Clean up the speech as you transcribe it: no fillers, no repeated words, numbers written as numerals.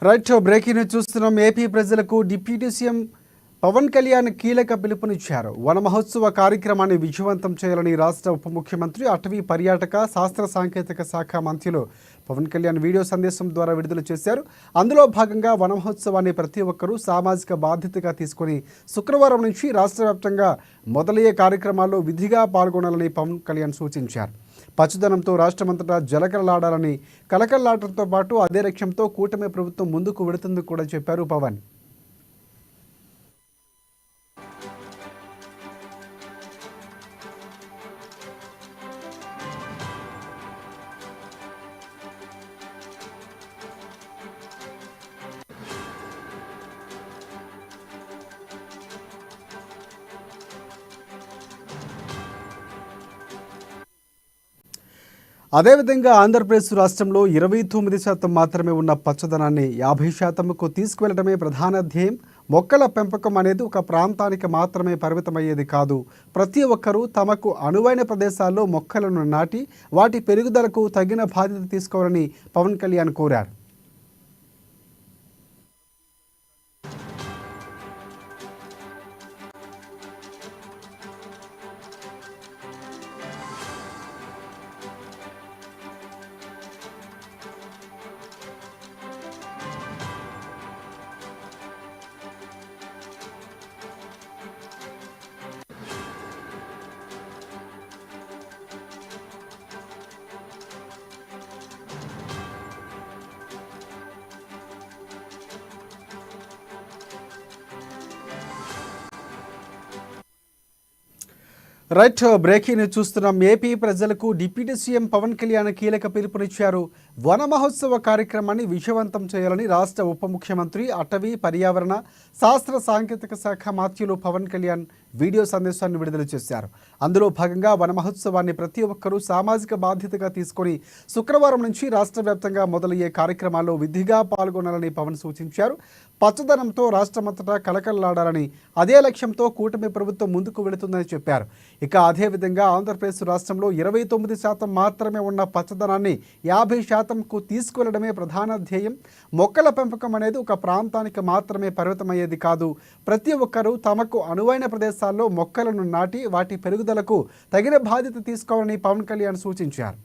Right breaking news చూస్తున్నాం. AP ప్రజలకు deputy CM Pawan Kalyan కీలక పిలుపునిచ్చారు. వన మహోత్సవ కార్యక్రమాన్ని విజయవంతం చేయాలని రాష్ట్ర ఉప ముఖ్యమంత్రి, అటవీ పర్యాటక, శాస్త్ర సాంకేతిక శాఖ మంత్రులు పవన్ కళ్యాణ్ వీడియో సందేశం ద్వారా విడుదల చేశారు. అందులో భాగంగా వన మహోత్సవాన్ని ప్రతి ఒక్కరూ సామాజిక బాధ్యతగా తీసుకుని శుక్రవారం నుంచి రాష్ట్ర వ్యాప్తంగా మొదలయ్యే కార్యక్రమాల్లో విధిగా పాల్గొనాలని పవన్ కళ్యాణ్ సూచించారు. పచ్చదనంతో రాష్ట్రమంతటా జలకలలాడాలని, కలకల్లాటంతో పాటు అదే లక్ష్యంతో కూటమి ప్రభుత్వం ముందుకు వెడుతుందని కూడా చెప్పారు పవన్. అదేవిధంగా ఆంధ్రప్రదేశ్ రాష్ట్రంలో 29% మాత్రమే ఉన్న పచ్చదనాన్ని 50%కు తీసుకువెళ్లడమే ప్రధాన ధ్యేయం. మొక్కల పెంపకం అనేది ఒక ప్రాంతానికి మాత్రమే పరిమితమయ్యేది కాదు. ప్రతి ఒక్కరూ తమకు అనువైన ప్రదేశాల్లో మొక్కలను నాటి వాటి పెరుగుదలకు తగిన బాధ్యత తీసుకోవాలని పవన్ కళ్యాణ్ కోరారు. రైట్ బ్రేకింగ్ చూస్తున్నాం. ఏపీ ప్రజలకు డిప్యూటీ సీఎం పవన్ కళ్యాణ్ కీలక పిలుపునిచ్చారు. వన మహోత్సవ కార్యక్రమాన్ని విజయవంతం చేయాలని రాష్ట్ర ఉప ముఖ్యమంత్రి, అటవీ పర్యావరణ, శాస్త్ర సాంకేతిక శాఖ మంత్రులు పవన్ కళ్యాణ్ వీడియో సందేశాన్ని విడుదల చేశారు. అందులో భాగంగా వన మహోత్సవాన్ని ప్రతి ఒక్కరూ సామాజిక బాధ్యతగా తీసుకొని శుక్రవారం నుంచి రాష్ట్ర వ్యాప్తంగా మొదలయ్యే కార్యక్రమాల్లో విధిగా పాల్గొనాలని పవన్ సూచించారు. పచ్చదనంతో రాష్ట్రమంతటా కలకలలాడాలని, అదే లక్ష్యంతో కూటమి ప్రభుత్వం ముందుకు వెళుతుందని చెప్పారు. ఇక అదేవిధంగా ఆంధ్రప్రదేశ్ రాష్ట్రంలో 29% మాత్రమే ఉన్న పచ్చదనాన్ని 50%కు తీసుకువెళ్లడమే ప్రధాన ధ్యేయం. మొక్కల పెంపకం అనేది ఒక ప్రాంతానికి మాత్రమే పరిమితమయ్యేది కాదు. ప్రతి ఒక్కరూ తమకు అనువైన ప్రదేశాల్లో మొక్కలను నాటి వాటి పెరుగుదలకు తగిన బాధ్యత తీసుకోవాలని పవన్ కళ్యాణ్ సూచించారు.